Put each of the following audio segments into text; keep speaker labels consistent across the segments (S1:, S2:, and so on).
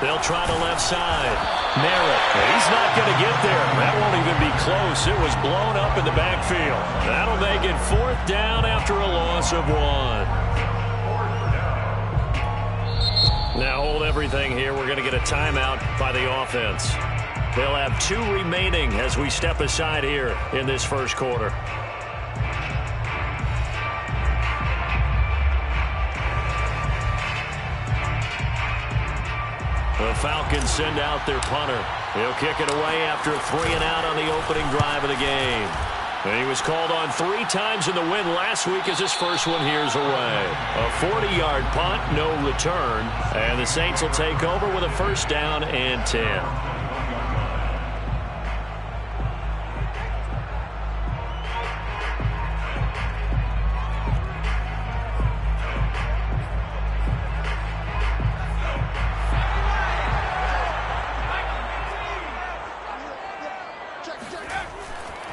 S1: They'll try the left side. Merritt. He's not going to get there. That won't even be close. It was blown up in the backfield. That'll make it 4th down after a loss of 1. Now hold everything here. We're going to get a timeout by the offense. They'll have 2 remaining as we step aside here in this first quarter. The Falcons send out their punter. He'll kick it away after a 3-and-out on the opening drive of the game. And he was called on 3 times in the win last week as his first one here's away. A 40-yard punt, no return. And the Saints will take over with a 1st down and 10.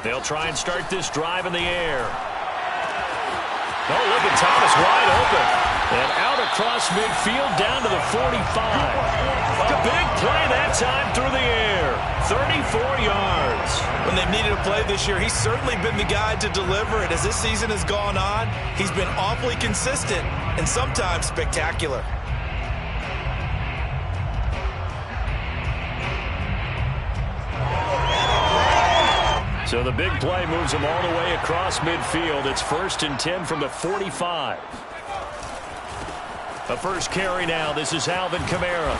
S1: They'll try and start this drive in the air. Oh, look at Thomas wide open. And out across midfield down to the 45. A big play that time through the air. 34 yards.
S2: When they've needed a play this year, he's certainly been the guy to deliver it. As this season has gone on, he's been awfully consistent and sometimes spectacular.
S1: So the big play moves him all the way across midfield. It's 1st and 10 from the 45. The first carry now. This is Alvin Kamara.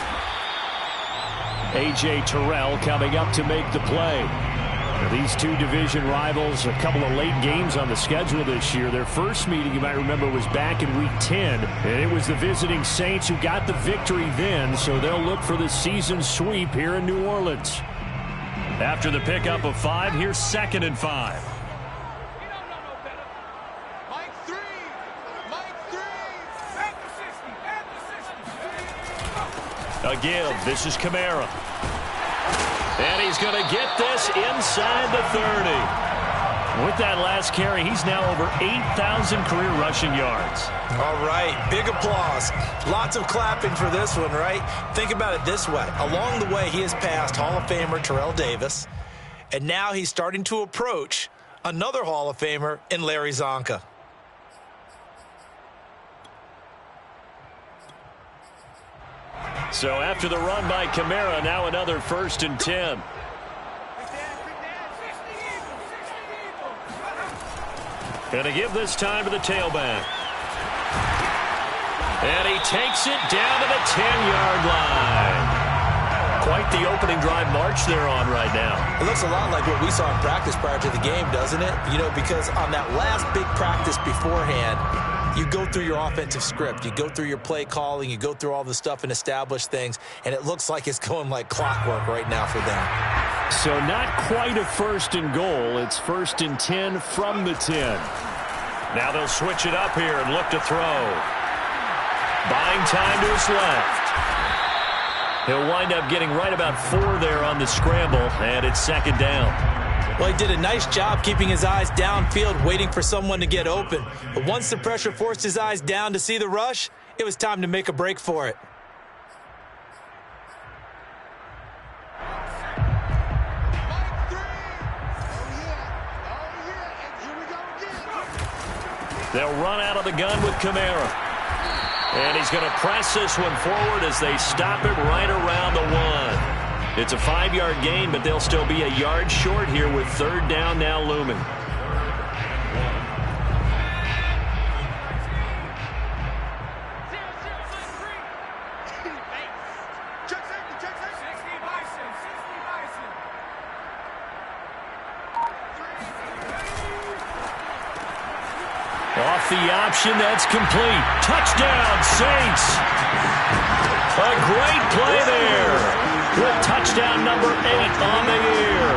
S1: A.J. Terrell coming up to make the play. Now, these 2 division rivals, a couple of late games on the schedule this year. Their first meeting, you might remember, was back in Week 10. And it was the visiting Saints who got the victory then. So they'll look for the season sweep here in New Orleans. After the pickup of 5, here's 2nd and 5. A give. This is Kamara. And he's going to get this inside the 30. With that last carry, he's now over 8,000 career rushing yards.
S2: All right, big applause. Lots of clapping for this one, right? Think about it this way. Along the way, he has passed Hall of Famer Terrell Davis, and now he's starting to approach another Hall of Famer in Larry Zonka.
S1: So after the run by Kamara, now another 1st and 10. Going to give this time to the tailback. And he takes it down to the 10-yard line. Quite the opening drive march they're on right now.
S2: It looks a lot like what we saw in practice prior to the game, doesn't it? You know, because on that last big practice beforehand, you go through your offensive script. You go through your play calling. You go through all the stuff and establish things. And it looks like it's going like clockwork right now for them.
S1: So not quite a 1st and goal. It's 1st and 10 from the 10. Now they'll switch it up here and look to throw. Buying time to his left. He'll wind up getting right about 4 there on the scramble, and it's 2nd down.
S2: Well, he did a nice job keeping his eyes downfield, waiting for someone to get open. But once the pressure forced his eyes down to see the rush, it was time to make a break for it.
S1: They'll run out of the gun with Kamara. And he's going to press this one forward as they stop it right around the 1. It's a 5-yard gain, but they'll still be a yard short here with 3rd down now looming. Off the option, that's complete. Touchdown, Saints. A great play there. With touchdown number 8 on the year.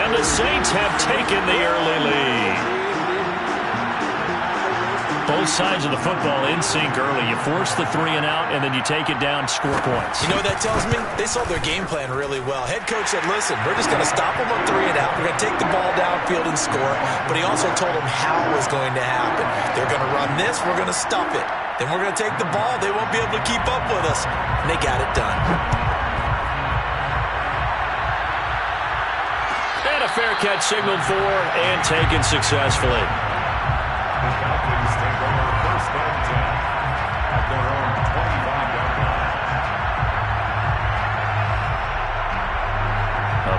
S1: And the Saints have taken the early lead. Both sides of the football in sync early. You force the 3-and-out, and then you take it down, score points.
S2: You know what that tells me? They saw their game plan really well. Head coach said, listen, we're just going to stop them on 3-and-out. We're going to take the ball downfield and score. But he also told them how it was going to happen. They're going to run this. We're going to stop it. Then we're going to take the ball. They won't be able to keep up with us. And they got it done.
S1: a fair catch signaled for and taken successfully.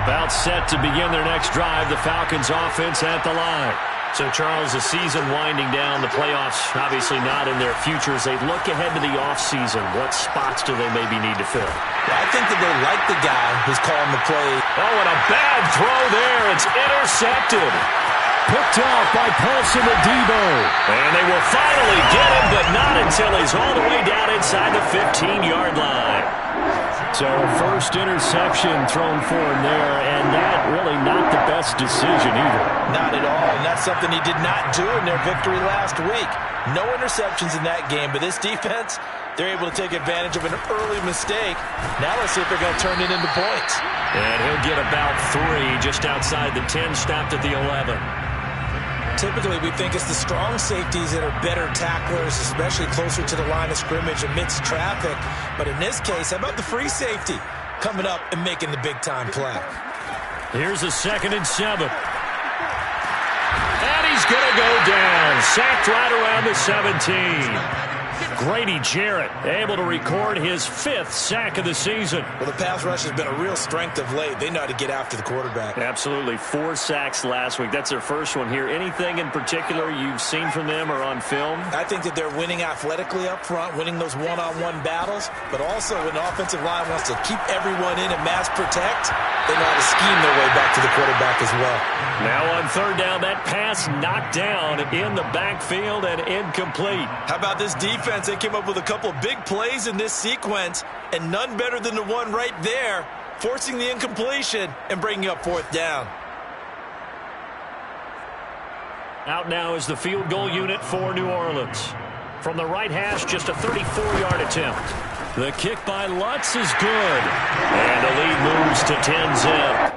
S1: About set to begin their next drive, the Falcons offense at the line. So, Charles, the season winding down, the playoffs obviously not in their future. As they look ahead to the offseason, what spots do they maybe need to fill?
S2: I think that they like the guy who's calling the play.
S1: Oh, and a bad throw there. It's intercepted. Picked off by Paulson Adebo. And they will finally get him, but not until he's all the way down inside the 15-yard line. So a first interception thrown for him there, and that really not the best decision either.
S2: Not at all, and that's something he did not do in their victory last week. No interceptions in that game, but this defense, they're able to take advantage of an early mistake. Now let's see if they're going to turn it into points.
S1: And he'll get about 3 just outside the 10, stopped at the 11.
S2: Typically, we think it's the strong safeties that are better tacklers, especially closer to the line of scrimmage amidst traffic. But in this case, how about the free safety coming up and making the big-time play?
S1: Here's a 2nd and 7. And he's going to go down. Sacked right around the 17. Grady Jarrett able to record his 5th sack of the season.
S2: Well, the pass rush has been a real strength of late. They know how to get after the quarterback.
S1: Absolutely. 4 sacks last week. That's their first one here. Anything in particular you've seen from them or on film?
S2: I think that they're winning athletically up front, winning those one-on-one battles, but also when the offensive line wants to keep everyone in and mass protect, they know how to scheme their way back to the quarterback as well.
S1: Now on 3rd down, that pass knocked down in the backfield and incomplete.
S2: How about this defense? They came up with a couple of big plays in this sequence, and none better than the one right there, forcing the incompletion and bringing up 4th down.
S1: Out now is the field goal unit for New Orleans. From the right hash, just a 34-yard attempt. The kick by Lutz is good. And the lead moves to 10-zip.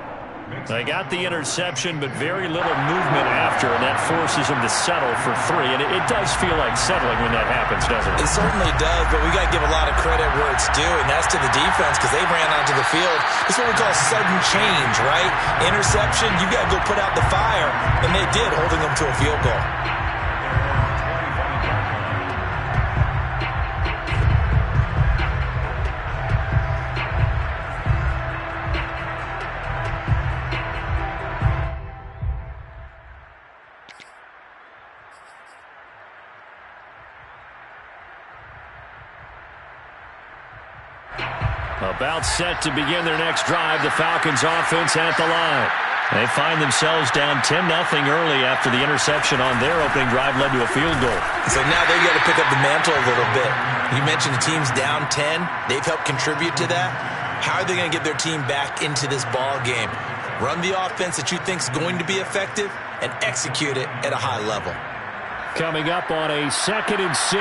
S1: They got the interception, but very little movement after, and that forces them to settle for 3. And it does feel like settling when that happens, doesn't it?
S2: It certainly does, but we got to give a lot of credit where it's due, and that's to the defense because they ran onto the field. It's what we call sudden change, right? Interception, you got to go put out the fire, and they did, holding them to a field goal.
S1: About set to begin their next drive, the Falcons offense at the line. They find themselves down 10-0 early after the interception on their opening drive led to a field goal.
S2: So now they've got to pick up the mantle a little bit. You mentioned the team's down 10. They've helped contribute to that. How are they going to get their team back into this ball game? Run the offense that you think is going to be effective and execute it at a high level.
S1: Coming up on a 2nd and 6.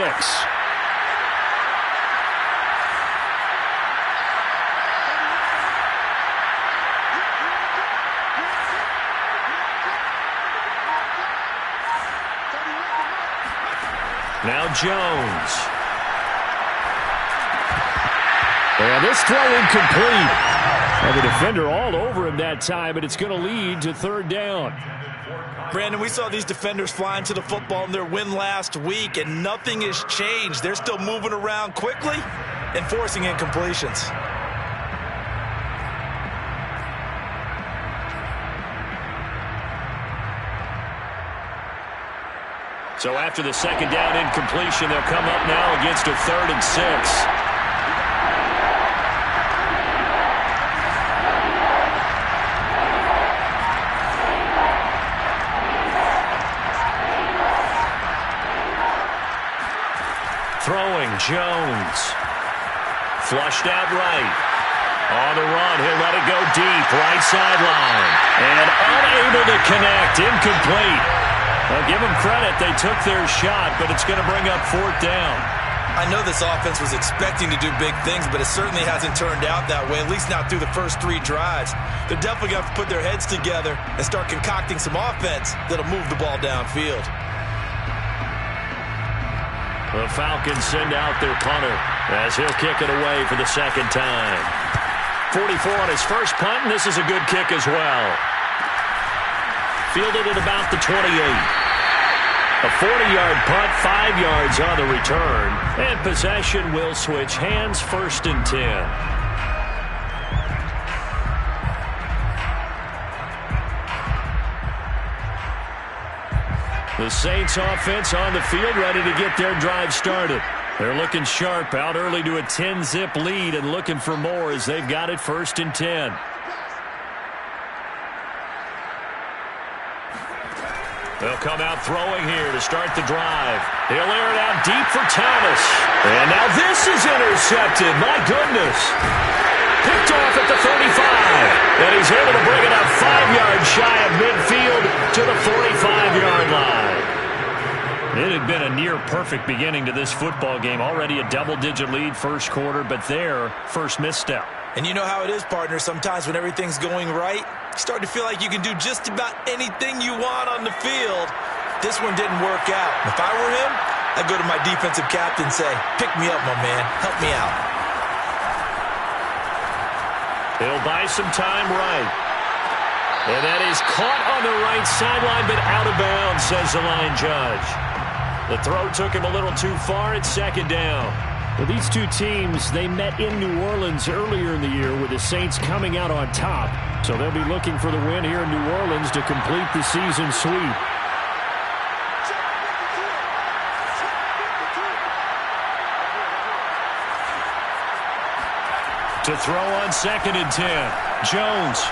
S1: Now Jones. And this throw incomplete. And the defender all over him that time, but it's going to lead to 3rd down.
S2: Brandon, we saw these defenders flying to the football in their win last week, and nothing has changed. They're still moving around quickly and forcing incompletions.
S1: So after the 2nd down incompletion, they'll come up now against a 3rd and 6. Throwing Jones. Flushed out right. On the run, he'll let it go deep. Right sideline. And unable to connect. Incomplete. Well, give them credit. They took their shot, but it's going to bring up 4th down.
S2: I know this offense was expecting to do big things, but it certainly hasn't turned out that way, at least not through the first 3 drives. They're definitely going to have to put their heads together and start concocting some offense that'll move the ball downfield.
S1: The Falcons send out their punter as he'll kick it away for the 2nd time. 44 on his first punt, and this is a good kick as well. Fielded at about the 28. A 40-yard punt, 5 yards on the return. And possession will switch hands, 1st and 10. The Saints offense on the field, ready to get their drive started. They're looking sharp, out early to a 10-zip lead and looking for more as they've got it 1st and 10. They'll come out throwing here to start the drive. He'll air it out deep for Thomas. And now this is intercepted. My goodness. Picked off at the 35. And he's able to bring it up 5 yards shy of midfield to the 45-yard line. It had been a near-perfect beginning to this football game. Already a double-digit lead first quarter, but their first misstep.
S2: And you know how it is, partner. Sometimes when everything's going right, you start to feel like you can do just about anything you want on the field. This one didn't work out. If I were him, I'd go to my defensive captain and say, pick me up, my man. Help me out.
S1: He'll buy some time right. And that is caught on the right sideline, but out of bounds, says the line judge. The throw took him a little too far. It's 2nd down. Well, these two teams, they met in New Orleans earlier in the year with the Saints coming out on top. So they'll be looking for the win here in New Orleans to complete the season sweep. To throw on 2nd and 10. Jones.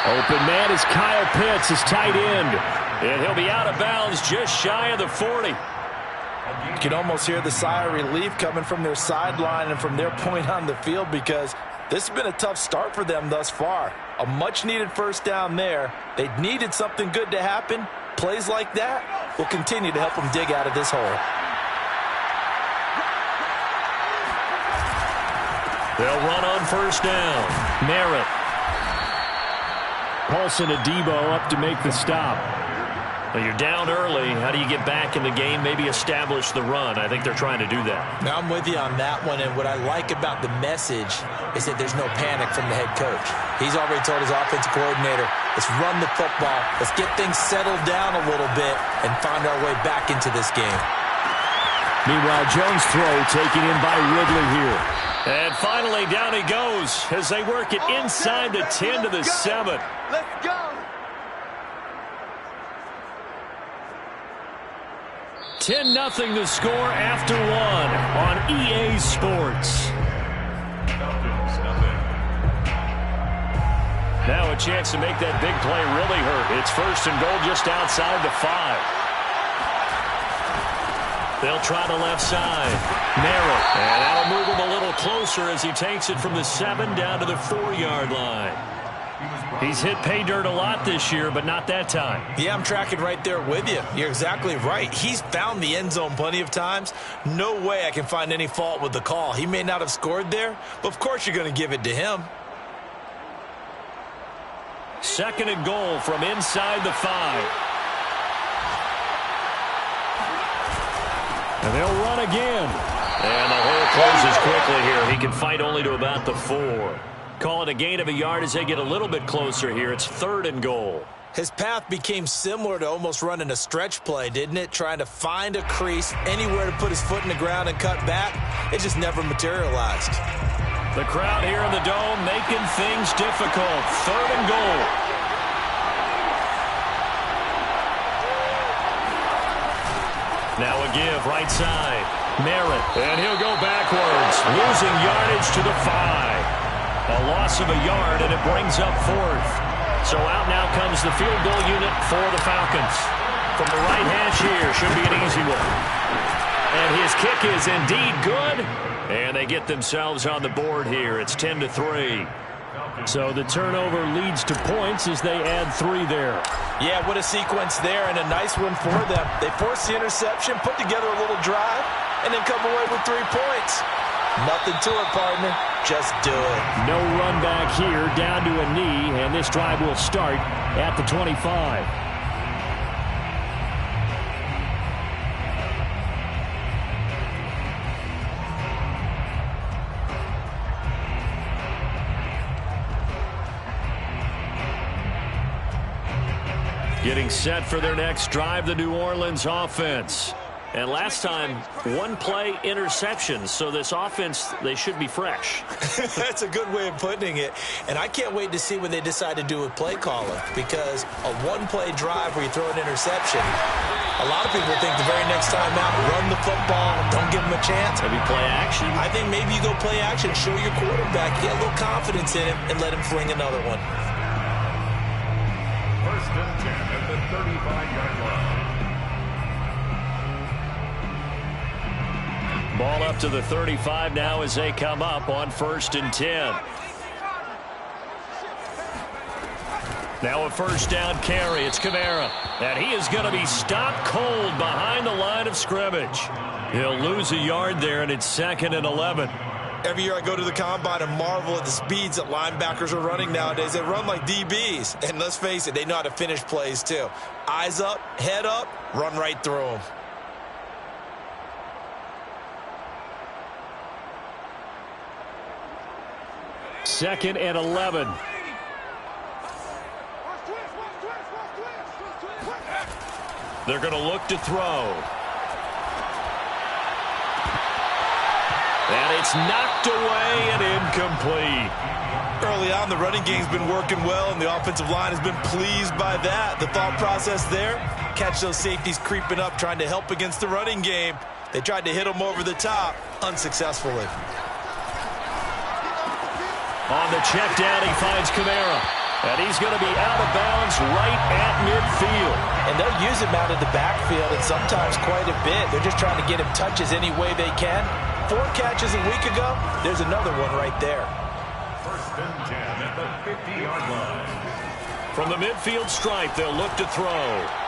S1: Open man is Kyle Pitts, his tight end. And he'll be out of bounds just shy of the 40.
S2: You can almost hear the sigh of relief coming from their sideline and from their point on the field because this has been a tough start for them thus far. A much-needed 1st down there. They needed something good to happen. Plays like that will continue to help them dig out of this hole.
S1: They'll run on 1st down. Merritt. Paulson and Debo up to make the stop. Well, you're down early. How do you get back in the game? Maybe establish the run. I think they're trying to do that.
S2: Now, I'm with you on that one, and what I like about the message is that there's no panic from the head coach. He's already told his offensive coordinator, let's run the football, let's get things settled down a little bit, and find our way back into this game.
S1: Meanwhile, Jones' throw taken in by Ridley here. And finally, down he goes as they work it inside the 10 to the 7.
S2: Let's go.
S1: 10-0 the score after 1 on EA Sports. Now a chance to make that big play really hurt. It's 1st and goal just outside the 5. They'll try the left side. Merritt. And that'll move him a little closer as he takes it from the 7 down to the 4-yard line. He's hit pay dirt a lot this year, but not that time.
S2: Yeah, I'm tracking right there with you. You're exactly right. He's found the end zone plenty of times. No way I can find any fault with the call. He may not have scored there, but of course you're going to give it to him.
S1: 2nd and goal from inside the 5. And they'll run again. And the hole closes quickly here. He can fight only to about the 4. Call it a gain of a yard as they get a little bit closer here. It's 3rd and goal.
S2: His path became similar to almost running a stretch play, didn't it? Trying to find a crease, anywhere to put his foot in the ground and cut back. It just never materialized.
S1: The crowd here in the Dome making things difficult. 3rd and goal. Now a give, right side. Merritt, and he'll go backwards, losing yardage to the 5. A loss of a yard, and it brings up 4th. So out now comes the field goal unit for the Falcons. From the right hash here, should be an easy one. And his kick is indeed good. And they get themselves on the board here. It's 10-3. So the turnover leads to points as they add 3 there.
S2: Yeah, what a sequence there, and a nice one for them. They force the interception, put together a little drive, and then come away with 3 points. Nothing to it, partner. Just do it.
S1: No run back here, down to a knee, and this drive will start at the 25. getting set for their next drive, the New Orleans offense. And last time, one play interception. So this offense, they should be fresh.
S2: That's a good way of putting it. And I can't wait to see what they decide to do with play calling, because a one-play drive where you throw an interception, a lot of people think the very next time out, run the football, don't give them a chance.
S1: Maybe play action.
S2: I think maybe you go play action, show your quarterback, get a little confidence in him, and let him fling another one.
S3: First and 10 at the 35-yard line.
S1: Ball up to the 35 now as they come up on 1st and 10. Now a first down carry. It's Kamara. And he is going to be stopped cold behind the line of scrimmage. He'll lose a yard there, and it's 2nd and 11.
S2: Every year I go to the combine and marvel at the speeds that linebackers are running nowadays. They run like DBs. And let's face it, they know how to finish plays too. Eyes up, head up, run right through them.
S1: Second and 11. They're going to look to throw. And it's knocked away and incomplete.
S2: Early on, the running game's been working well, and the offensive line has been pleased by that. The thought process there, catch those safeties creeping up, trying to help against the running game. They tried to hit them over the top, unsuccessfully.
S1: On the check down, he finds Kamara. And he's going to be out of bounds right at midfield.
S2: And they'll use him out of the backfield, and sometimes quite a bit. They're just trying to get him touches any way they can. 4 catches a week ago, there's another one right there.
S3: First and 10 at the 50-yard line.
S1: From the midfield stripe, they'll look to throw.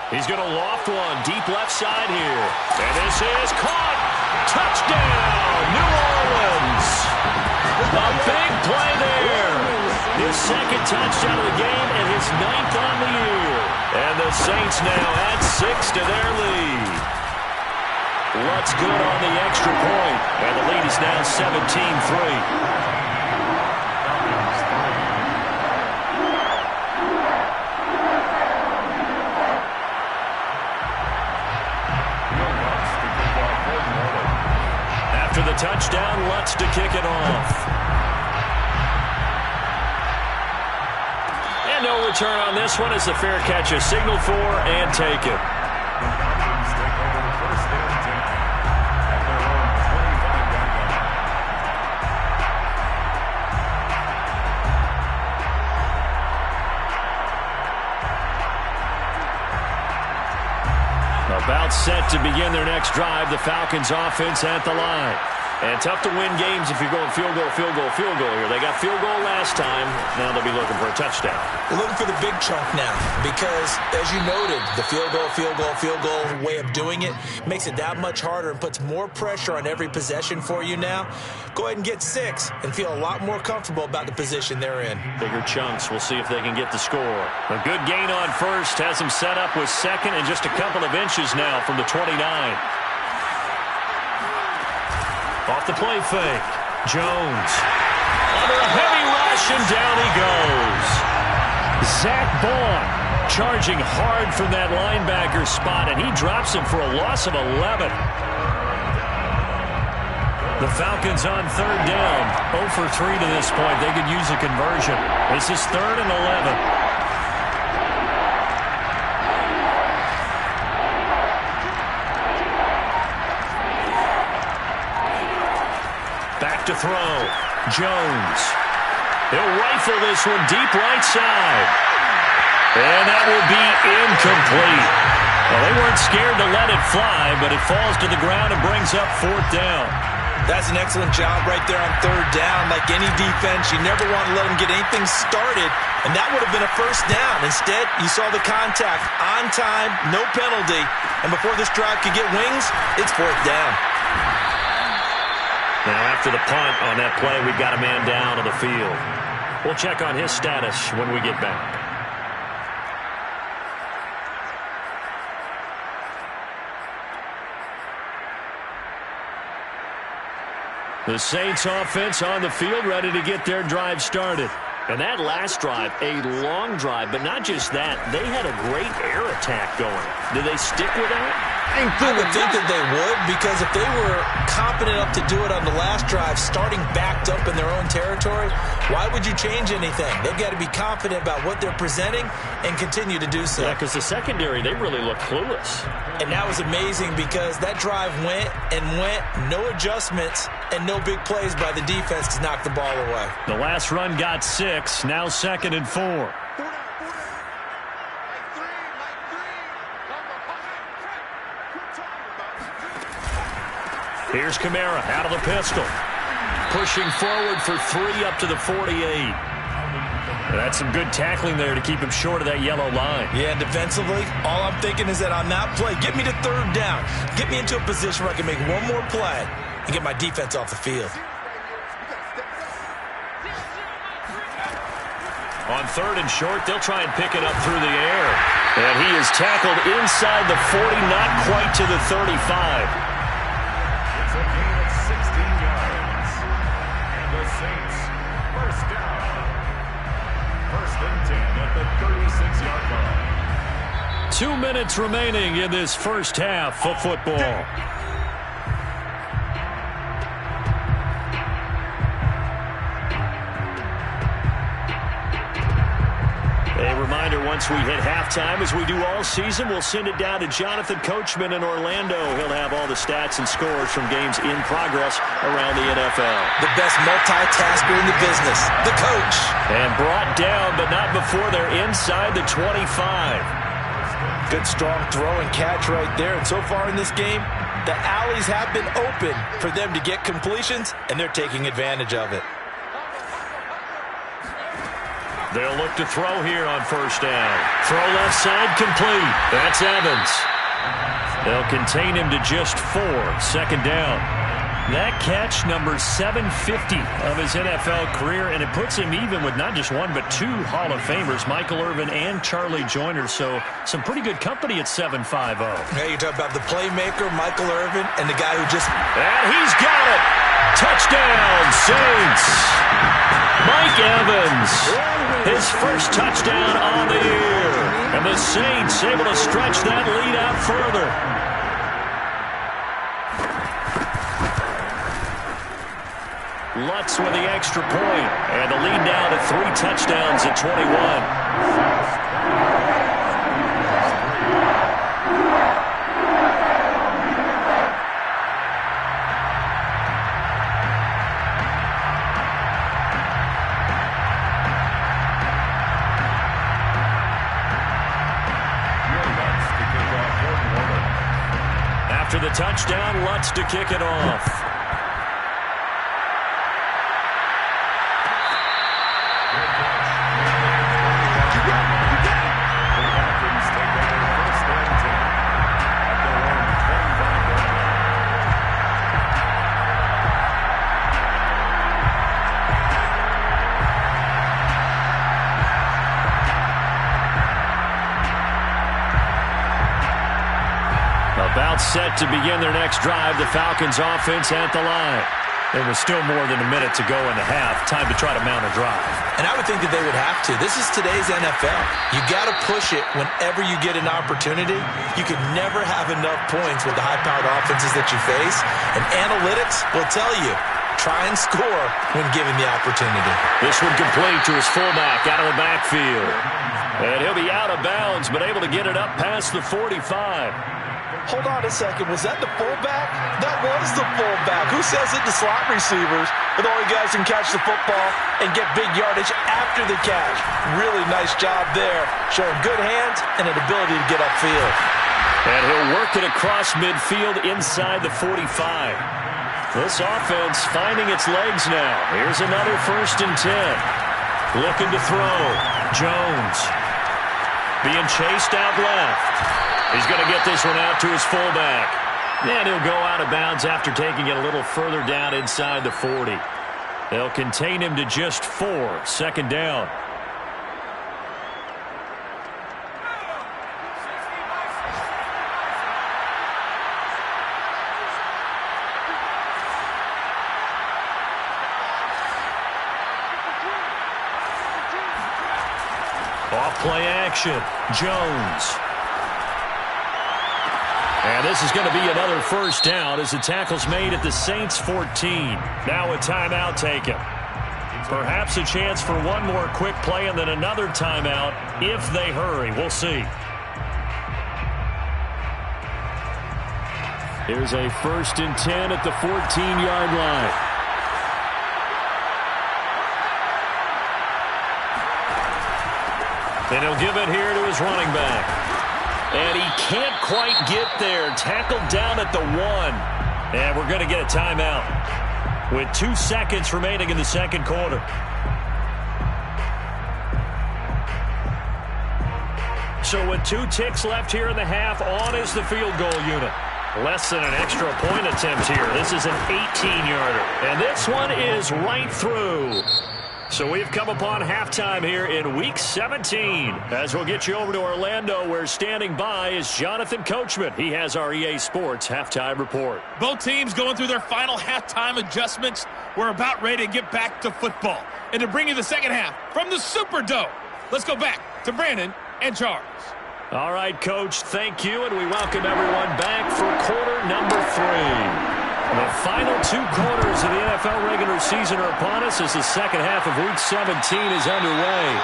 S1: He's going to loft one deep left side here. And this is caught. Touchdown, New Orleans. A big play there. His second touchdown of the game and his 9th on the year. And the Saints now add 6 to their lead. Lutz good on the extra point. And the lead is now 17-3. After the touchdown, Lutz to kick it off. And no return on this one as the fair catch is signaled for and taken. About set to begin their next drive, the Falcons offense at the line. And tough to win games if you're going field goal, field goal, field goal here. They got field goal last time. Now they'll be looking for a touchdown.
S2: They're looking for the big chunk now because, as you noted, the field goal way of doing it makes it that much harder and puts more pressure on every possession for you now. Go ahead and get 6 and feel a lot more comfortable about the position they're in.
S1: Bigger chunks. We'll see if they can get the score. A good gain on first has them set up with 2nd and just a couple of inches now from the 29. Off the play fake. Jones. Under a heavy rush, and down he goes. Zach Bond charging hard from that linebacker spot, and he drops him for a loss of 11. The Falcons on 3rd down. 0 for 3 to this point. They could use a conversion. This is 3rd and 11. To throw. Jones. He'll rifle this one deep right side. And that will be incomplete. Well, they weren't scared to let it fly, but it falls to the ground and brings up 4th down.
S2: That's an excellent job right there on 3rd down. Like any defense, you never want to let them get anything started, and that would have been a first down. Instead, you saw the contact on time, no penalty, and before this drive could get wings, it's 4th down.
S1: Now, after the punt on that play, we've got a man down on the field. We'll check on his status when we get back. The Saints offense on the field, ready to get their drive started. And that last drive, a long drive, but not just that. They had a great air attack going. Did they stick with that?
S2: I would think that they would, because if they were confident enough to do it on the last drive, starting backed up in their own territory, why would you change anything? They've got to be confident about what they're presenting and continue to do so.
S1: Yeah, because the secondary, they really looked clueless.
S2: And that was amazing because that drive went and went, no adjustments, and no big plays by the defense to knock the ball away.
S1: The last run got 6, now 2nd and 4. Here's Kamara out of the pistol. Pushing forward for 3 up to the 48. That's some good tackling there to keep him short of that yellow line.
S2: Yeah, and defensively, all I'm thinking is that on that play, get me to 3rd down. Get me into a position where I can make one more play and get my defense off the field.
S1: On 3rd and short, they'll try and pick it up through the air. And he is tackled inside the 40, not quite to the 35.
S3: It's a gain of 16 yards. And the Saints, first down. 1st and 10 at the 36-yard line.
S1: 2 minutes remaining in this first half of football. A reminder, once we hit halftime, as we do all season, we'll send it down to Jonathan Coachman in Orlando. He'll have all the stats and scores from games in progress around the NFL.
S2: The best multitasker in the business, the coach.
S1: And brought down, but not before they're inside the 25.
S2: Good strong throw and catch right there. And so far in this game, the alleys have been open for them to get completions, and they're taking advantage of it.
S1: They'll look to throw here on 1st down. Throw left side complete. That's Evans. They'll contain him to just 4. 2nd down. That catch, number 750 of his NFL career, and it puts him even with not just 1 but 2 Hall of Famers, Michael Irvin and Charlie Joyner. So some pretty good company at 7.50.
S2: Hey, you're talking about the playmaker, Michael Irvin, and the guy who just...
S1: And he's got it! Touchdown, Saints! Mike Evans, his first touchdown on the year. And the Saints able to stretch that lead out further. Lutz with the extra point. And the lead now to 3 touchdowns at 21. After the touchdown, Lutz to kick it off. About set to begin their next drive, the Falcons offense at the line. There was still more than a minute to go in the half. Time to try to mount a drive.
S2: And I would think that they would have to. This is today's NFL. You got to push it whenever you get an opportunity. You can never have enough points with the high-powered offenses that you face. And analytics will tell you, try and score when given the opportunity.
S1: This one complete to his fullback out of the backfield. And he'll be out of bounds, but able to get it up past the 45.
S2: Hold on a second. Was that the fullback? That was the fullback. Who says it to slot receivers? But the only guys can catch the football and get big yardage after the catch. Really nice job there. Showing good hands and an ability to get upfield.
S1: And he'll work it across midfield inside the 45. This offense finding its legs now. Here's another 1st and 10. Looking to throw. Jones being chased out left. He's going to get this one out to his fullback. And he'll go out of bounds after taking it a little further down inside the 40. They'll contain him to just 4. 2nd down. Off play action. Jones. And this is going to be another first down as the tackle's made at the Saints 14. Now a timeout taken. Perhaps a chance for one more quick play and then another timeout if they hurry. We'll see. Here's a 1st and 10 at the 14-yard line. And he'll give it here to his running back. And he can't quite get there. Tackled down at the 1. And we're going to get a timeout with 2 seconds remaining in the second quarter. So with 2 ticks left here in the half, on is the field goal unit. Less than an extra point attempt here. This is an 18-yarder. And this one is right through. So we've come upon halftime here in Week 17. As we'll get you over to Orlando, where standing by is Jonathan Coachman. He has our EA Sports halftime report.
S4: Both teams going through their final halftime adjustments. We're about ready to get back to football. And to bring you the second half from the Superdome, let's go back to Brandon and Charles.
S1: All right, Coach, thank you, and we welcome everyone back for quarter number 3. The final 2 quarters of the NFL regular season are upon us as the second half of Week 17 is underway.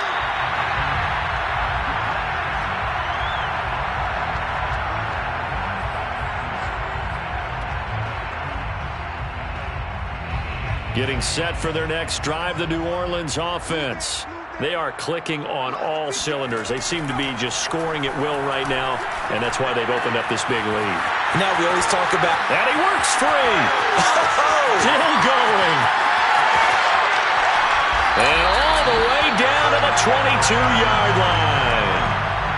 S1: Getting set for their next drive, the New Orleans offense. They are clicking on all cylinders. They seem to be just scoring at will right now, and that's why they've opened up this big lead.
S2: Now we always talk about...
S1: And he works free. Still going. And all the way down to the 22-yard line.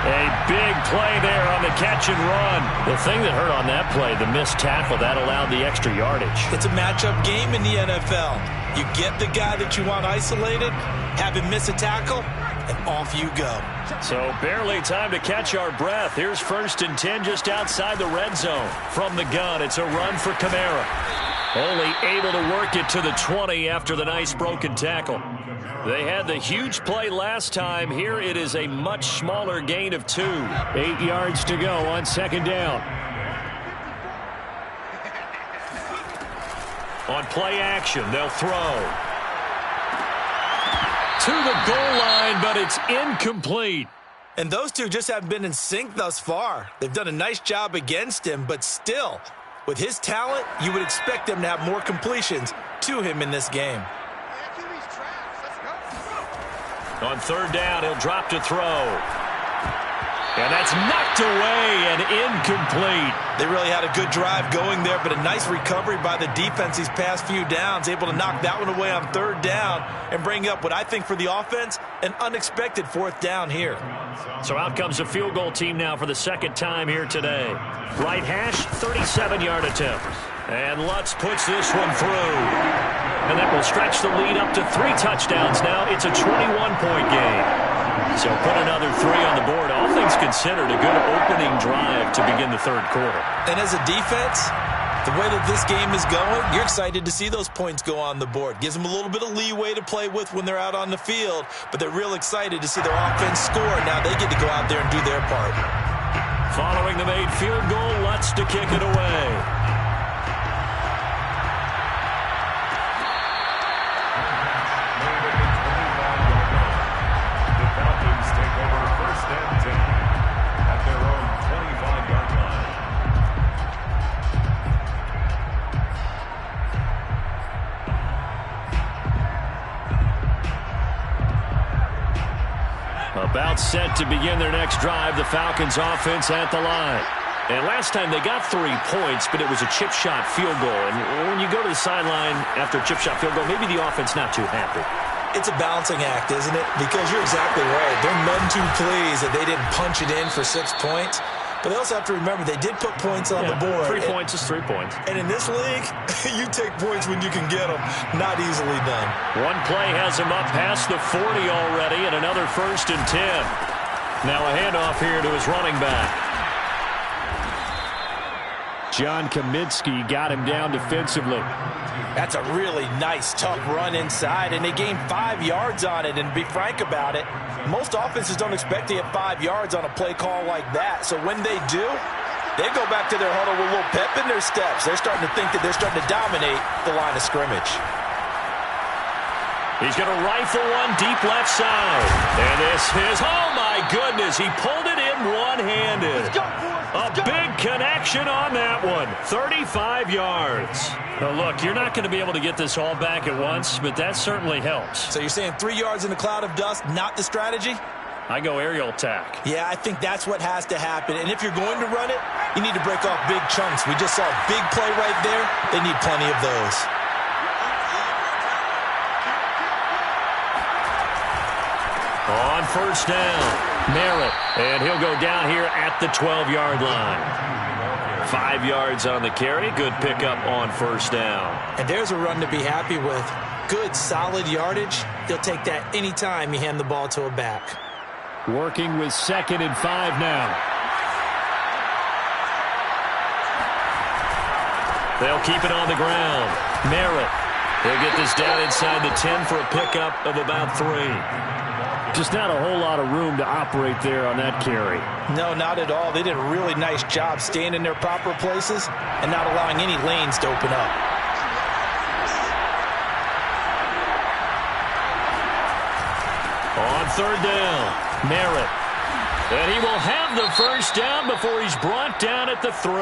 S1: A big play there on the catch and run. The thing that hurt on that play, the missed tackle, that allowed the extra yardage.
S2: It's a matchup game in the NFL. You get the guy that you want isolated, have him miss a tackle, and off you go.
S1: So barely time to catch our breath. Here's 1st and 10 just outside the red zone. From the gun, it's a run for Kamara. Only able to work it to the 20 after the nice broken tackle. They had the huge play last time. Here it is a much smaller gain of 2. 8 yards to go on second down. On play action, they'll throw. To the goal line, but it's incomplete.
S2: And those two just haven't been in sync thus far. They've done a nice job against him, but still, with his talent, you would expect them to have more completions to him in this game.
S1: On third down, he'll drop to throw. And that's knocked away and incomplete.
S2: They really had a good drive going there, but a nice recovery by the defense these past few downs, able to knock that one away on third down and bring up what I think for the offense, an unexpected 4th down here.
S1: So out comes a field goal team now for the second time here today. Right hash, 37-yard attempt. And Lutz puts this one through. And that will stretch the lead up to 3 touchdowns now. It's a 21-point game. So put another 3 on the board. All things considered, a good opening drive to begin the third quarter.
S2: And as a defense, the way that this game is going, you're excited to see those points go on the board. Gives them a little bit of leeway to play with when they're out on the field, but they're real excited to see their offense score. Now they get to go out there and do their part.
S1: Following the made field goal, Lutz to kick it away. About set to begin their next drive, the Falcons offense at the line. And last time they got 3 points, but it was a chip shot field goal. And when you go to the sideline after a chip shot field goal, maybe the offense not too happy.
S2: It's a balancing act, isn't it? Because you're exactly right. They're none too pleased that they didn't punch it in for 6 points. But they also have to remember they did put points on the board.
S1: 3 points is 3 points.
S2: And in this league, you take points when you can get them. Not easily done.
S1: One play has him up past the 40 already, and another 1st and 10. Now a handoff here to his running back. John Kaminsky got him down defensively.
S2: That's a really nice, tough run inside, and they gained 5 yards on it. And to be frank about it, most offenses don't expect to get 5 yards on a play call like that. So when they do, they go back to their huddle with a little pep in their steps. They're starting to think that they're starting to dominate the line of scrimmage.
S1: He's going to rifle one deep left side. And this is, oh my goodness, he pulled it in one-handed. A big connection on that one. 35 yards. Now look, you're not going to be able to get this all back at once, but that certainly helps.
S2: So you're saying 3 yards in a cloud of dust, not the strategy?
S1: I go aerial attack.
S2: Yeah, I think that's what has to happen. And if you're going to run it, you need to break off big chunks. We just saw a big play right there. They need plenty of those.
S1: On first down, Merritt, and he'll go down here at the 12-yard line. 5 yards on the carry, good pickup on first down.
S2: And there's a run to be happy with. Good, solid yardage. He'll take that anytime you hand the ball to a back.
S1: Working with 2nd and 5 now. They'll keep it on the ground. Merritt, he'll get this down inside the 10 for a pickup of about 3. Just not a whole lot of room to operate there on that carry.
S2: No, not at all. They did a really nice job staying in their proper places and not allowing any lanes to open up.
S1: On third down, Merritt. And he will have the first down before he's brought down at the 3.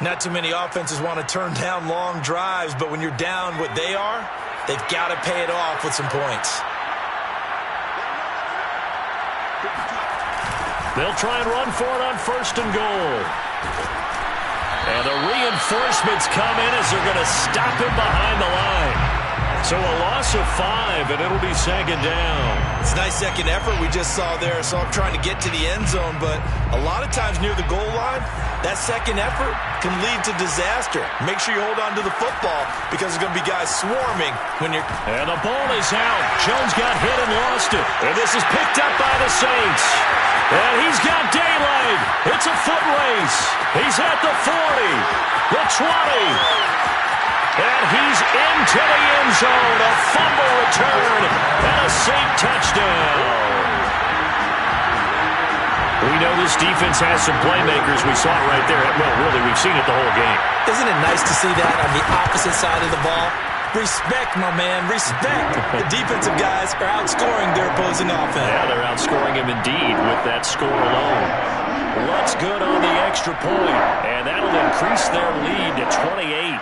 S2: Not too many offenses want to turn down long drives, but when you're down what they are, they've got to pay it off with some points.
S1: They'll try and run for it on 1st and goal. And the reinforcements come in as they're going to stop him behind the line. So a loss of 5, and it'll be 2nd down.
S2: It's a nice second effort we just saw there, so I'm trying to get to the end zone, but a lot of times near the goal line, that second effort can lead to disaster. Make sure you hold on to the football because there's going to be guys swarming when you're...
S1: And the ball is out. Jones got hit and lost it. And this is picked up by the Saints. And he's got daylight. It's a foot race. He's at the 40, the 20. And he's into the end zone. A fumble return and a Saint touchdown. We know this defense has some playmakers. We saw it right there. Well, really, we've seen it the whole game.
S2: Isn't it nice to see that on the opposite side of the ball? Respect, my man, respect. The defensive guys are outscoring their opposing offense.
S1: Yeah, they're outscoring him indeed with that score alone. What's good on the extra point? And that'll increase their lead to 28.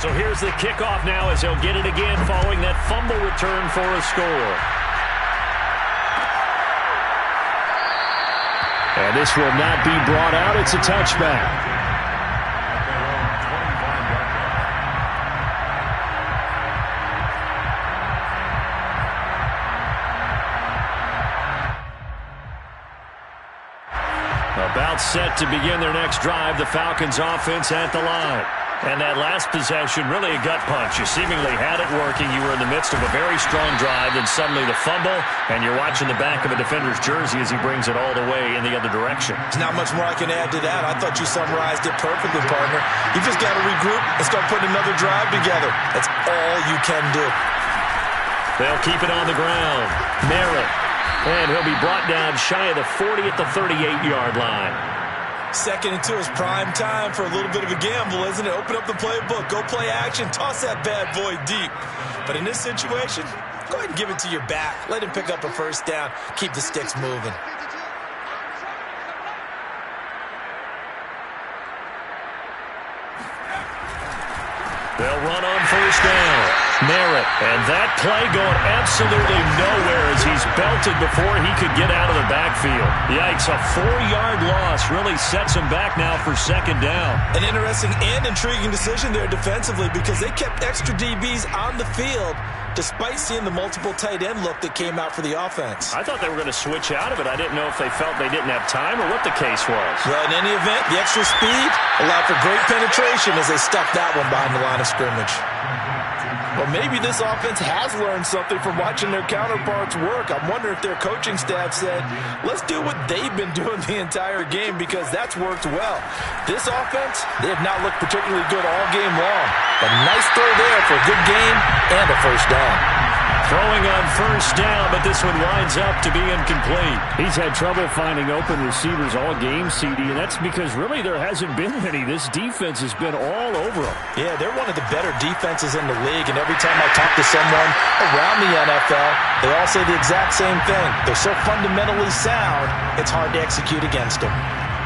S1: So here's the kickoff now as he'll get it again following that fumble return for a score. And this will not be brought out. It's a touchback. About set to begin their next drive, the Falcons offense at the line. And that last possession, really a gut punch. You seemingly had it working. You were in the midst of a very strong drive, then suddenly the fumble, and you're watching the back of a defender's jersey as he brings it all the way in the other direction.
S2: There's not much more I can add to that. I thought you summarized it perfectly, partner. You just got to regroup and start putting another drive together. That's all you can do.
S1: They'll keep it on the ground. Merritt. And he'll be brought down shy of the 40 at the 38-yard line.
S2: 2nd and 2 is prime time for a little bit of a gamble, isn't it? Open up the playbook, go play action, toss that bad boy deep. But in this situation, go ahead and give it to your back. Let him pick up a first down. Keep the sticks moving.
S1: They'll run on first down. Merritt, and that play going absolutely nowhere as he's belted before he could get out of the backfield. Yikes, a 4-yard loss really sets him back now for 2nd down.
S2: An interesting and intriguing decision there defensively because they kept extra DBs on the field despite seeing the multiple tight end look that came out for the offense.
S1: I thought they were going to switch out of it. I didn't know if they felt they didn't have time or what the case was.
S2: Well, in any event, the extra speed allowed for great penetration as they stuck that one behind the line of scrimmage. Well, maybe this offense has learned something from watching their counterparts work. I'm wondering if their coaching staff said, let's do what they've been doing the entire game because that's worked well. This offense, they have not looked particularly good all game long. But a nice throw there for a good gain and a first down.
S1: Throwing on first down, but this one winds up to be incomplete. He's had trouble finding open receivers all game, CD, and that's because really there hasn't been any. This defense has been all over them.
S2: Yeah, they're one of the better defenses in the league, and every time I talk to someone around the NFL, they all say the exact same thing. They're so fundamentally sound, it's hard to execute against them.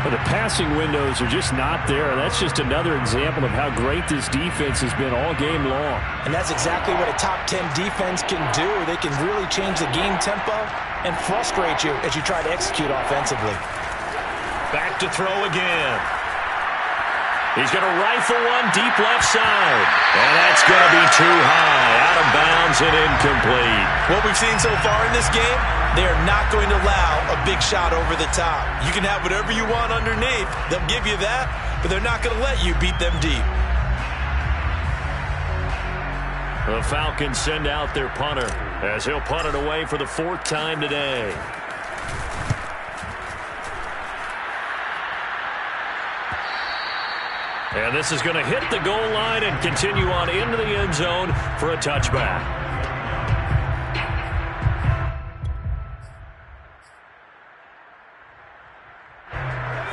S1: But the passing windows are just not there. That's just another example of how great this defense has been all game long.
S2: And that's exactly what a top 10 defense can do. They can really change the game tempo and frustrate you as you try to execute offensively.
S1: Back to throw again. He's going to rifle one deep left side. And that's going to be too high. Out of bounds and incomplete.
S2: What we've seen so far in this game, they are not going to allow a big shot over the top. You can have whatever you want underneath. They'll give you that, but they're not going to let you beat them deep.
S1: The Falcons send out their punter as he'll punt it away for the 4th time today. And this is going to hit the goal line and continue on into the end zone for a touchback.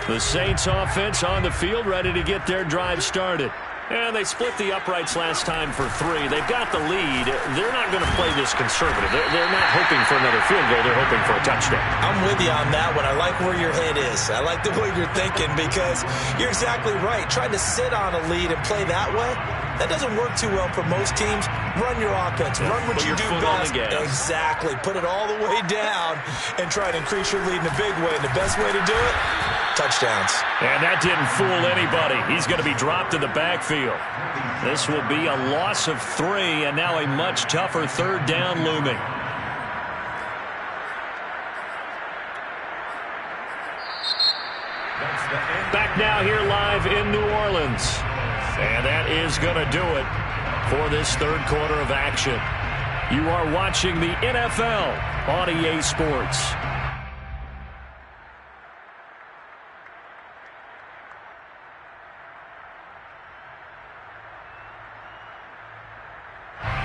S1: The Saints offense on the field, ready to get their drive started. And they split the uprights last time for 3. They've got the lead. They're not going to play this conservative. They're not hoping for another field goal. They're hoping for a touchdown.
S2: I'm with you on that one. I like where your head is. I like the way you're thinking because you're exactly right. Trying to sit on a lead and play that way, that doesn't work too well for most teams. Run your offense. Run what you do best. Exactly. Put it all the way down and try to increase your lead in a big way. And the best way to do it, touchdowns.
S1: And that didn't fool anybody. He's going to be dropped in the backfield. This will be a loss of 3, and now a much tougher 3rd down looming. Back now here live in New Orleans. And that is going to do it for this 3rd quarter of action. You are watching the NFL on EA Sports.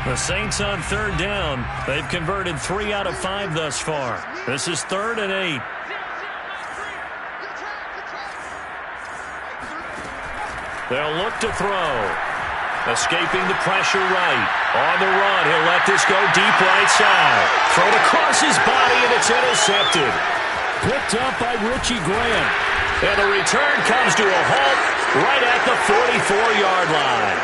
S1: The Saints on 3rd down. They've converted 3 out of 5 thus far. This is 3rd and 8. They'll look to throw. Escaping the pressure right. On the run, he'll let this go deep right side. Thrown across his body, and it's intercepted. Picked up by Richie Grant. And the return comes to a halt right at the 44-yard line.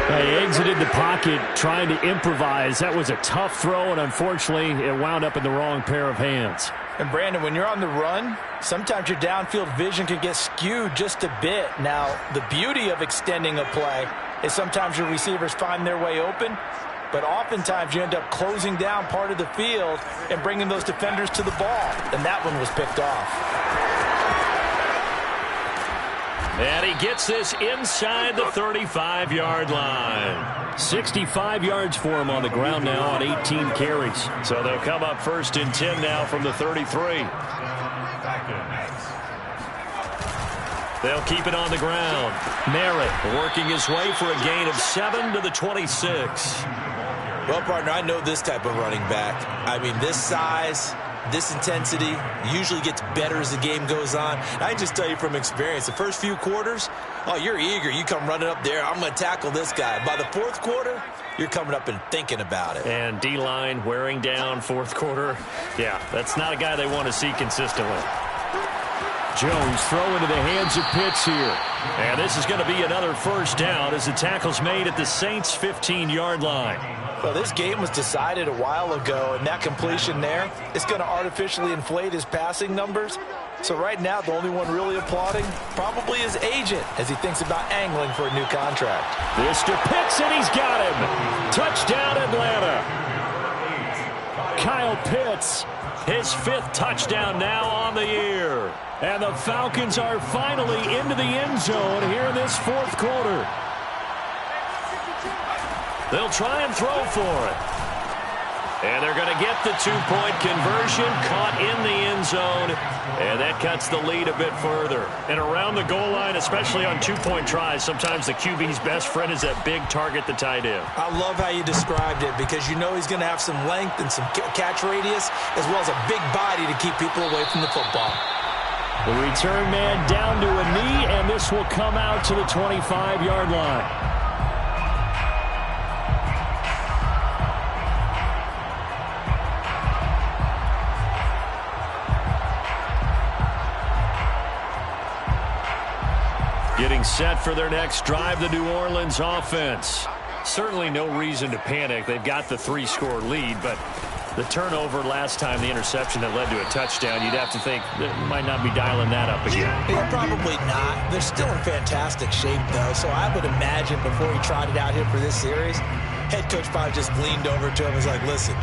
S1: They exited the pocket trying to improvise. That was a tough throw, and unfortunately, it wound up in the wrong pair of hands.
S2: And Brandon, when you're on the run, sometimes your downfield vision can get skewed just a bit. Now, the beauty of extending a play is sometimes your receivers find their way open, but oftentimes you end up closing down part of the field and bringing those defenders to the ball. And that one was picked off.
S1: And he gets this inside the 35-yard line. 65 yards for him on the ground now on 18 carries. So they'll come up 1st and 10 now from the 33. They'll keep it on the ground. Merritt working his way for a gain of 7 to the 26.
S2: Well, partner, I know this type of running back. I mean, this size, this intensity usually gets better as the game goes on. I can just tell you from experience, the first few quarters, oh, you're eager. You come running up there, I'm going to tackle this guy. By the 4th quarter, you're coming up and thinking about it.
S1: And D-line wearing down 4th quarter. Yeah, that's not a guy they want to see consistently. Jones throw into the hands of Pitts here. And this is going to be another 1st down as the tackle's made at the Saints' 15-yard line.
S2: Well, this game was decided a while ago, and that completion there is going to artificially inflate his passing numbers. So right now, the only one really applauding probably his agent as he thinks about angling for a new contract.
S1: This to Pitts, and he's got him. Touchdown, Atlanta. Kyle Pitts, his 5th touchdown now on the year. And the Falcons are finally into the end zone here in this 4th quarter. They'll try and throw for it. And they're going to get the two-point conversion, caught in the end zone, and that cuts the lead a bit further. And around the goal line, especially on two-point tries, sometimes the QB's best friend is that big target, the tight end.
S2: I love how you described it because you know he's going to have some length and some catch radius as well as a big body to keep people away from the football.
S1: The return man down to a knee, and this will come out to the 25-yard line. Getting set for their next drive, the New Orleans offense. Certainly no reason to panic. They've got the 3-score lead, but the turnover last time, the interception that led to a touchdown, you'd have to think they might not be dialing that up again.
S2: Yeah, probably not. They're still in fantastic shape, though, so I would imagine before he trotted out here for this series, head coach probably just leaned over to him and was like, listen,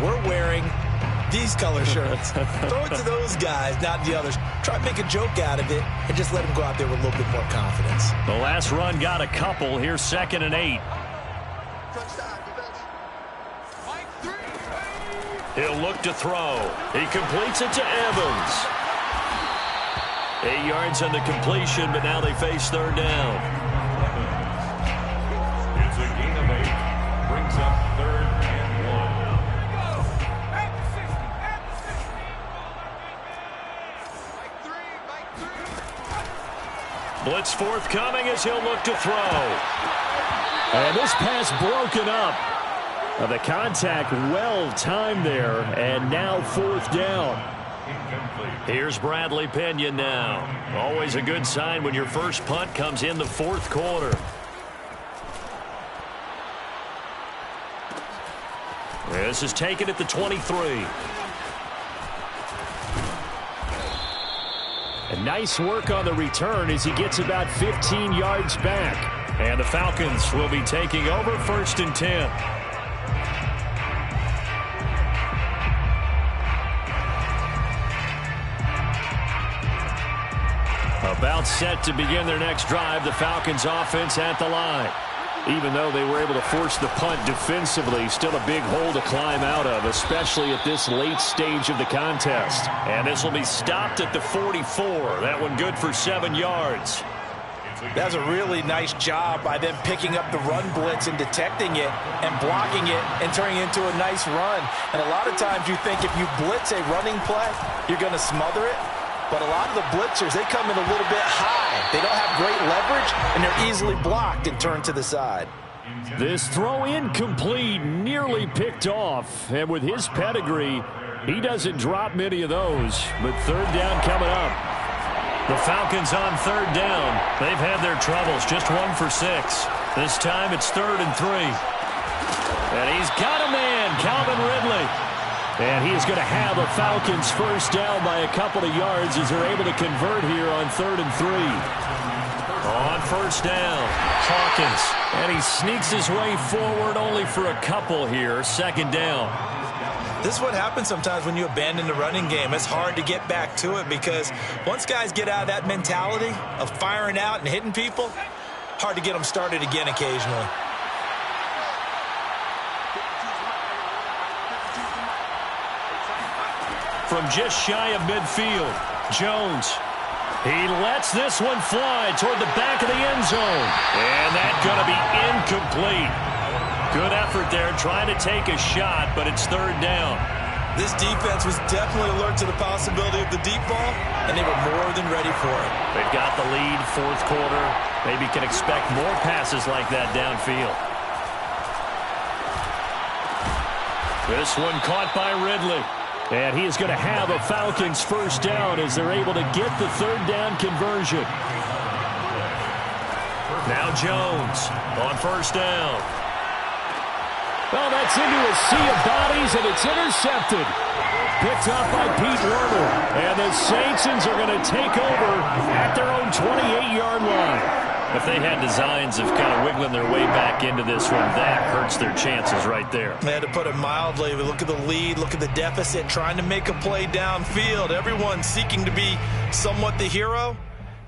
S2: we're wearing these color shirts. Throw it to those guys, not the others. Try to make a joke out of it and just let them go out there with a little bit more confidence.
S1: The last run got a couple. Here's 2nd and 8. He'll look to throw. He completes it to Evans. 8 yards on the completion, but now they face 3rd down.
S3: It's a gain of 8. Brings up 3rd and 1.
S1: Blitz forthcoming as he'll look to throw. And this pass broken up. The contact well timed there, and now 4th down. Here's Bradley Pinion now. Always a good sign when your first punt comes in the 4th quarter. This is taken at the 23. A nice work on the return as he gets about 15 yards back. And the Falcons will be taking over 1st and 10. About set to begin their next drive, the Falcons offense at the line. Even though they were able to force the punt defensively, still a big hole to climb out of, especially at this late stage of the contest. And this will be stopped at the 44. That one good for 7 yards.
S2: That's a really nice job by them picking up the run blitz and detecting it and blocking it and turning it into a nice run. And a lot of times you think if you blitz a running play, you're going to smother it. But a lot of the blitzers, they come in a little bit high. They don't have great leverage, and they're easily blocked and turned to the side.
S1: This throw incomplete, nearly picked off. And with his pedigree, he doesn't drop many of those. But 3rd down coming up. The Falcons on 3rd down. They've had their troubles, just 1 for 6. This time it's 3rd and 3. And he's got a man, Calvin Ridley. And he is going to have a Falcons first down by a couple of yards as they're able to convert here on 3rd and 3. On 1st down, Hawkins. And he sneaks his way forward only for a couple here. 2nd down.
S2: This is what happens sometimes when you abandon the running game. It's hard to get back to it because once guys get out of that mentality of firing out and hitting people, hard to get them started again occasionally.
S1: From just shy of midfield, Jones. He lets this one fly toward the back of the end zone. And that's going to be incomplete. Good effort there, trying to take a shot, but it's 3rd down.
S2: This defense was definitely alert to the possibility of the deep ball, and they were more than ready for it.
S1: They've got the lead, 4th quarter. Maybe can expect more passes like that downfield. This one caught by Ridley. And he is going to have a Falcons first down as they're able to get the 3rd down conversion. Now Jones on 1st down. Well, that's into a sea of bodies, and it's intercepted. Picked up by Pete Werner. And the Saints are going to take over at their own 28-yard line. If they had designs of kind of wiggling their way back into this one, that hurts their chances right there.
S2: They had to put it mildly. Look at the lead, look at the deficit, trying to make a play downfield. Everyone seeking to be somewhat the hero.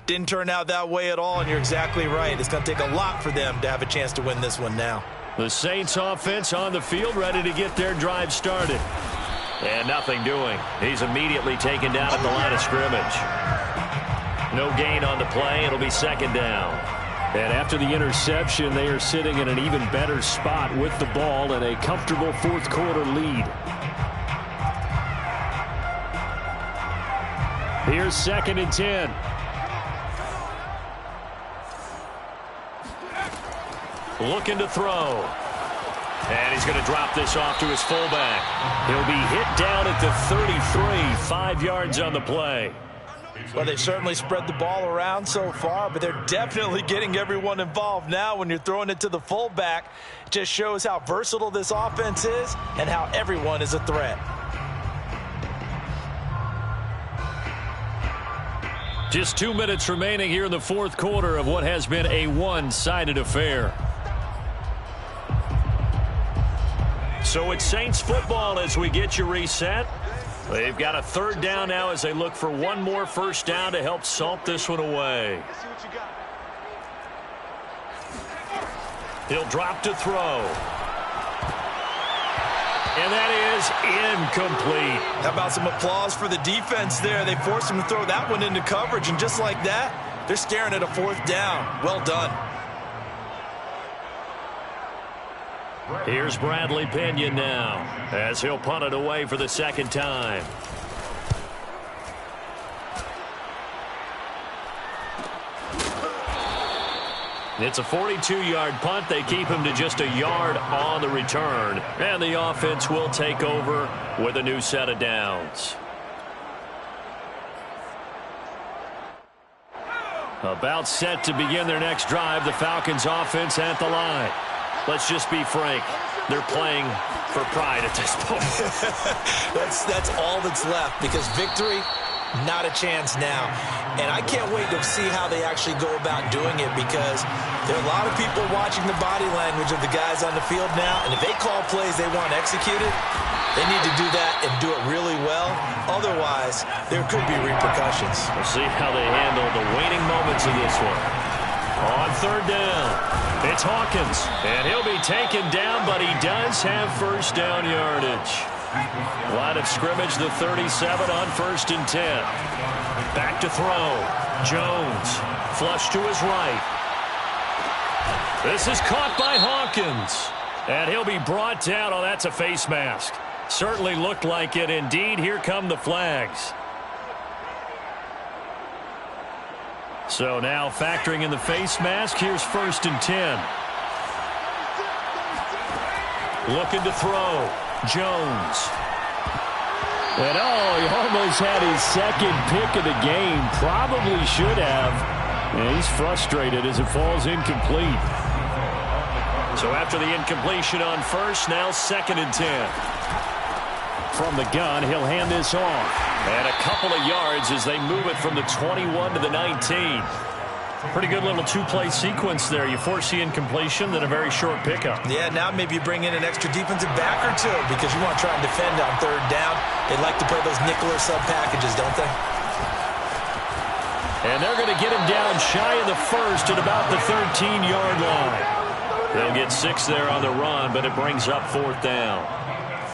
S2: Didn't turn out that way at all, and you're exactly right. It's going to take a lot for them to have a chance to win this one now.
S1: The Saints offense on the field, ready to get their drive started. And nothing doing. He's immediately taken down at the line of scrimmage. No gain on the play. It'll be second down. And after the interception, they are sitting in an even better spot with the ball and a comfortable fourth quarter lead. Here's 2nd and 10. Looking to throw. And he's going to drop this off to his fullback. He'll be hit down at the 33, 5 yards on the play.
S2: Well, they've certainly spread the ball around so far, but they're definitely getting everyone involved now when you're throwing it to the fullback. It just shows how versatile this offense is and how everyone is a threat.
S1: Just 2 minutes remaining here in the fourth quarter of what has been a one-sided affair. So it's Saints football as we get you reset. They've got a 3rd down now as they look for one more first down to help salt this one away. He'll drop to throw. And that is incomplete.
S2: How about some applause for the defense there? They forced him to throw that one into coverage, and just like that, they're staring at a 4th down. Well done.
S1: Here's Bradley Pinion now as he'll punt it away for the 2nd time. It's a 42-yard punt. They keep him to just a yard on the return. And the offense will take over with a new set of downs. About set to begin their next drive. The Falcons offense at the line. Let's just be frank. They're playing for pride at this point.
S2: That's all that's left, because victory, not a chance now. And I can't wait to see how they actually go about doing it, because there are a lot of people watching the body language of the guys on the field now, and if they call plays they want executed, they need to do that and do it really well. Otherwise, there could be repercussions.
S1: We'll see how they handle the waning moments of this one. On 3rd down, it's Hawkins, and he'll be taken down, but he does have first down yardage. Line of scrimmage, the 37 on 1st and 10. Back to throw. Jones, flush to his right. This is caught by Hawkins, and he'll be brought down. Oh, that's a face mask. Certainly looked like it. Indeed, here come the flags. So now factoring in the face mask, here's 1st and 10. Looking to throw. Jones. And he almost had his 2nd pick of the game. Probably should have. And he's frustrated as it falls incomplete. So after the incompletion on 1st, now 2nd and 10. From the gun, he'll hand this off. And a couple of yards as they move it from the 21 to the 19. Pretty good little 2-play sequence there. You force the incompletion, then a very short pickup.
S2: Yeah, now maybe you bring in an extra defensive back or two, because you want to try and defend on 3rd down. They like to play those nickel or sub packages, don't they?
S1: And they're going to get him down shy of the 1st at about the 13-yard line. They'll get 6 there on the run, but it brings up 4th down.